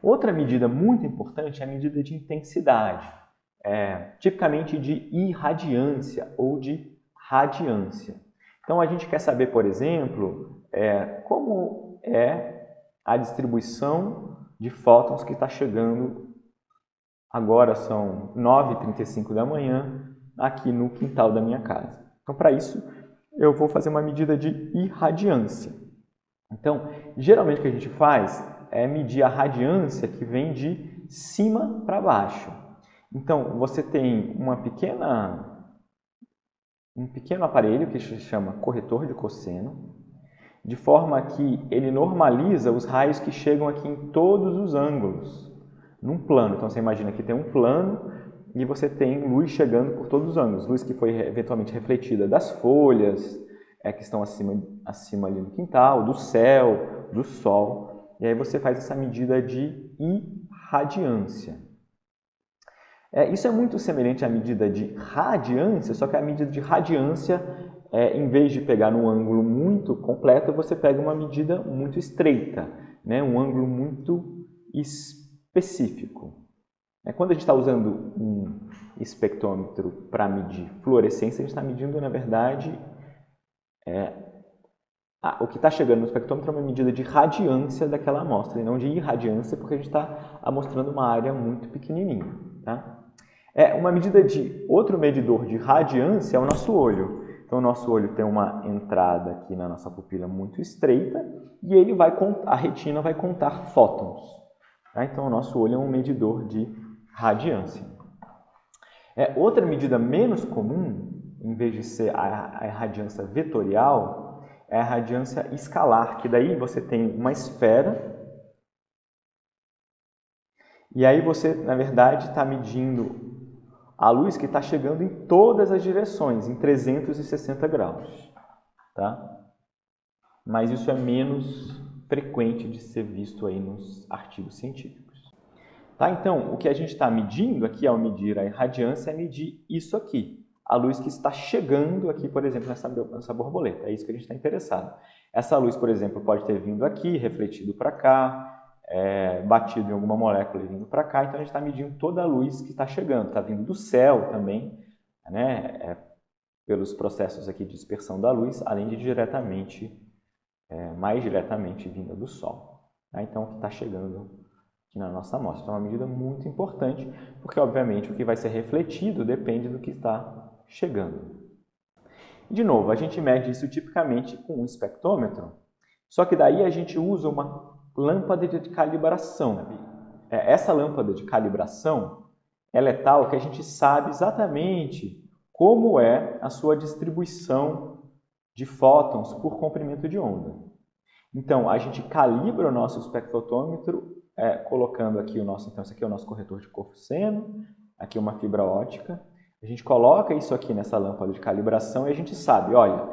Outra medida muito importante é a medida de intensidade, tipicamente de irradiância ou de radiância. Então, a gente quer saber, por exemplo, como é a distribuição de fótons que está chegando, agora são 9h35 da manhã, aqui no quintal da minha casa. Então, para isso, eu vou fazer uma medida de irradiância. Então, geralmente o que a gente faz é medir a radiância que vem de cima para baixo. Então, você tem um pequeno aparelho que se chama corretor de cosseno, de forma que ele normaliza os raios que chegam aqui em todos os ângulos, num plano. Então, você imagina que tem um plano e você tem luz chegando por todos os ângulos, luz que foi eventualmente refletida das folhas, que estão acima ali no quintal, do céu, do sol, e aí você faz essa medida de irradiância. Isso é muito semelhante à medida de radiância, só que a medida de radiância, em vez de pegar num ângulo muito completo, você pega uma medida muito estreita, né? Um ângulo muito específico. Quando a gente está usando um espectrômetro para medir fluorescência, a gente está medindo, na verdade, o que está chegando no espectrômetro é uma medida de radiância daquela amostra, e não de irradiância, porque a gente está amostrando uma área muito pequenininha. Tá? Uma medida de outro medidor de radiância é o nosso olho. Então, o nosso olho tem uma entrada aqui na nossa pupila muito estreita e a retina vai contar fótons. Tá? Então, o nosso olho é um medidor de radiância. Outra medida menos comum, em vez de ser a radiância vetorial, é a radiância escalar, que daí você tem uma esfera e aí você, na verdade, está medindo a luz que está chegando em todas as direções, em 360 graus. Tá? Mas isso é menos frequente de ser visto aí nos artigos científicos. Tá? Então, o que a gente está medindo aqui, ao medir a irradiância, é medir isso aqui. A luz que está chegando aqui, por exemplo, nessa borboleta. É isso que a gente está interessado. Essa luz, por exemplo, pode ter vindo aqui, refletido para cá, batido em alguma molécula e vindo para cá. Então, a gente está medindo toda a luz que está chegando. Está vindo do céu também, né? Pelos processos aqui de dispersão da luz, além de mais diretamente vinda do Sol. Tá? Então, o que está chegando aqui na nossa amostra. Então, é uma medida muito importante, porque, obviamente, o que vai ser refletido depende do que está chegando. De novo, a gente mede isso tipicamente com um espectrômetro, só que daí a gente usa uma lâmpada de calibração. Essa lâmpada de calibração, ela é tal que a gente sabe exatamente como é a sua distribuição de fótons por comprimento de onda. Então, a gente calibra o nosso espectrofotômetro colocando aqui então esse aqui é o nosso corretor de cosseno, aqui uma fibra ótica. A gente coloca isso aqui nessa lâmpada de calibração e a gente sabe, olha,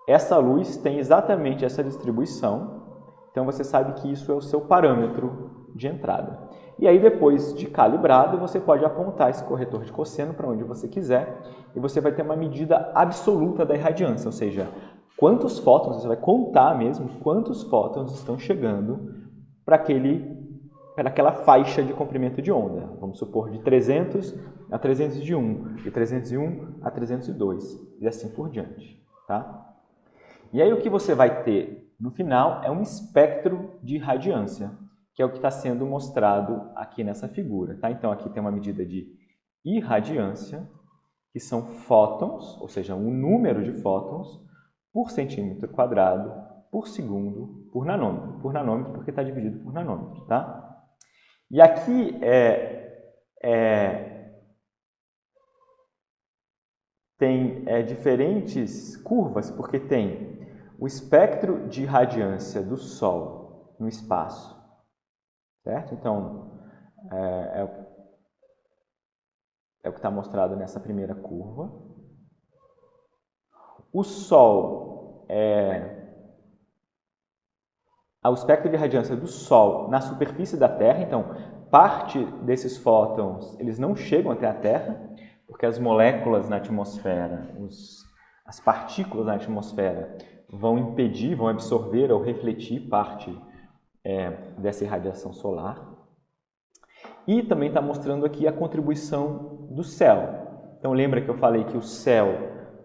essa luz tem exatamente essa distribuição, então você sabe que isso é o seu parâmetro de entrada. E aí, depois de calibrado, você pode apontar esse corretor de cosseno para onde você quiser e você vai ter uma medida absoluta da irradiância, ou seja, quantos fótons, você vai contar mesmo quantos fótons estão chegando para aquela faixa de comprimento de onda. Vamos supor de 300 a 301, de 301 a 302 e assim por diante. Tá? E aí o que você vai ter no final é um espectro de irradiância, que é o que está sendo mostrado aqui nessa figura. Tá? Então aqui tem uma medida de irradiância, que são fótons, ou seja, um número de fótons, por centímetro quadrado, por segundo, por nanômetro. Por nanômetro porque está dividido por nanômetro. Tá? E aqui tem diferentes curvas, porque tem o espectro de radiância do Sol no espaço. Certo? Então, é o que está mostrado nessa primeira curva. O Sol o espectro de radiância do Sol na superfície da Terra. Então, parte desses fótons eles não chegam até a Terra, porque as moléculas na atmosfera, as partículas na atmosfera vão impedir, vão absorver ou refletir parte dessa irradiação solar. E também está mostrando aqui a contribuição do céu. Então lembra que eu falei que o céu,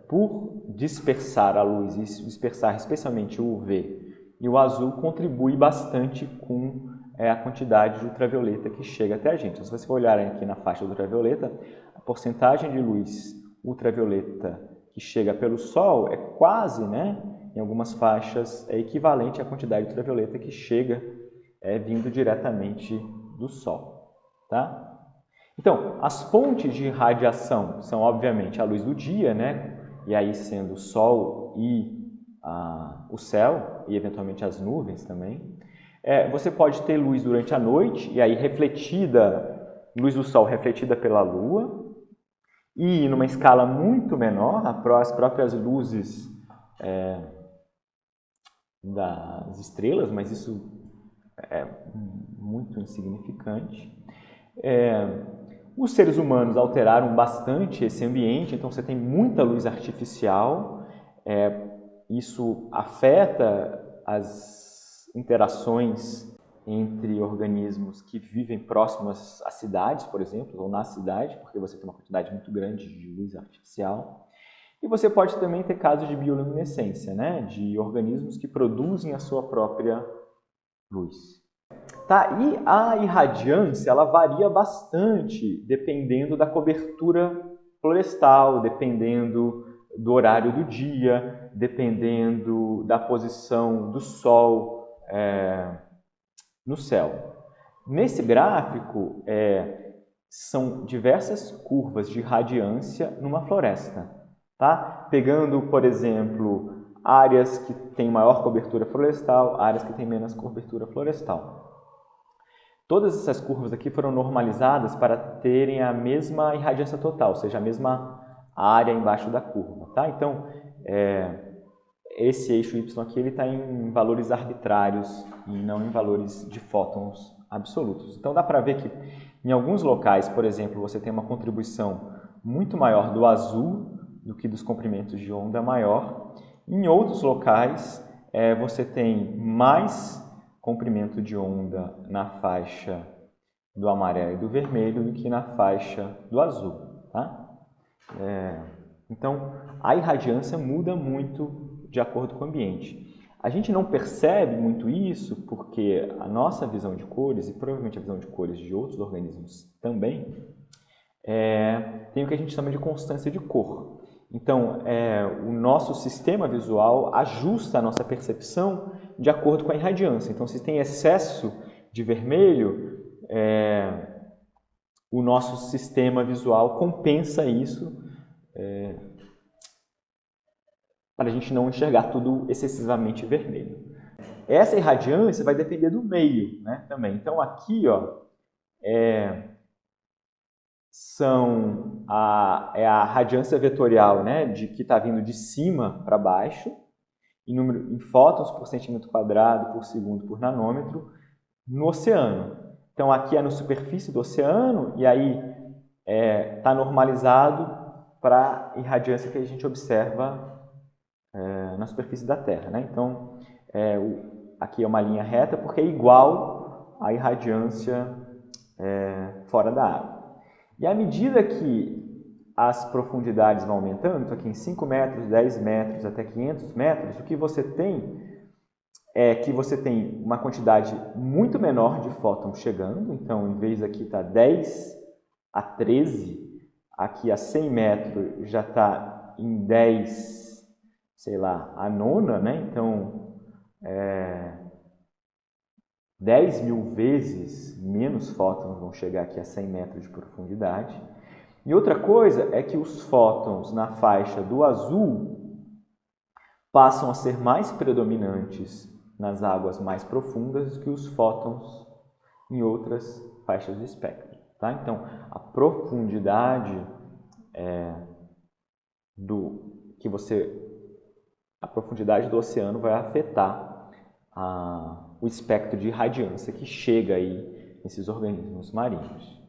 por dispersar a luz e dispersar especialmente o UV e o azul, contribui bastante com a quantidade de ultravioleta que chega até a gente. Se você for olhar aqui na faixa do ultravioleta, a porcentagem de luz ultravioleta que chega pelo Sol é quase, em algumas faixas, é equivalente à quantidade de ultravioleta que chega vindo diretamente do Sol. Tá? Então, as fontes de radiação são, obviamente, a luz do dia, e aí sendo o Sol e o céu, e eventualmente as nuvens também. Você pode ter luz durante a noite, e aí luz do Sol refletida pela Lua, e numa escala muito menor, as próprias luzes das estrelas, mas isso é muito insignificante. Os seres humanos alteraram bastante esse ambiente, então você tem muita luz artificial, isso afeta as interações entre organismos que vivem próximos às cidades, por exemplo, ou na cidade, porque você tem uma quantidade muito grande de luz artificial. E você pode também ter casos de bioluminescência, de organismos que produzem a sua própria luz. Tá? E a irradiância ela varia bastante dependendo da cobertura florestal, dependendo do horário do dia, dependendo da posição do Sol no céu. Nesse gráfico são diversas curvas de radiância numa floresta. Tá? Pegando, por exemplo, áreas que têm maior cobertura florestal, áreas que têm menos cobertura florestal. Todas essas curvas aqui foram normalizadas para terem a mesma irradiância total, ou seja, a mesma área embaixo da curva. Tá? Então, esse eixo Y aqui está em valores arbitrários e não em valores de fótons absolutos. Então, dá para ver que em alguns locais, por exemplo, você tem uma contribuição muito maior do azul do que dos comprimentos de onda maior. Em outros locais, você tem mais comprimento de onda na faixa do amarelo e do vermelho do que na faixa do azul. Tá? Então, a irradiância muda muito de acordo com o ambiente. A gente não percebe muito isso porque a nossa visão de cores, e provavelmente a visão de cores de outros organismos também, tem o que a gente chama de constância de cor. Então, o nosso sistema visual ajusta a nossa percepção de acordo com a irradiância. Então, se tem excesso de vermelho, o nosso sistema visual compensa isso para a gente não enxergar tudo excessivamente vermelho. Essa irradiância vai depender do meio, também. Então, aqui, a radiância vetorial, de que está vindo de cima para baixo, em fótons por centímetro quadrado, por segundo, por nanômetro, no oceano. Então, aqui é na superfície do oceano, e aí está normalizado para a irradiância que a gente observa na superfície da Terra. Então, aqui é uma linha reta porque é igual à irradiância fora da água. E à medida que as profundidades vão aumentando, aqui em 5 metros, 10 metros, até 500 metros, o que você tem é que você tem uma quantidade muito menor de fótons chegando. Então, em vez aqui está 10 a 13, aqui a 100 metros já está em 10, sei lá, a nona, Então, 10 mil vezes menos fótons vão chegar aqui a 100 metros de profundidade. E outra coisa é que os fótons na faixa do azul passam a ser mais predominantes nas águas mais profundas que os fótons em outras faixas do espectro. Tá? Então, a profundidade a profundidade do oceano vai afetar o espectro de irradiância que chega aí nesses organismos marinhos.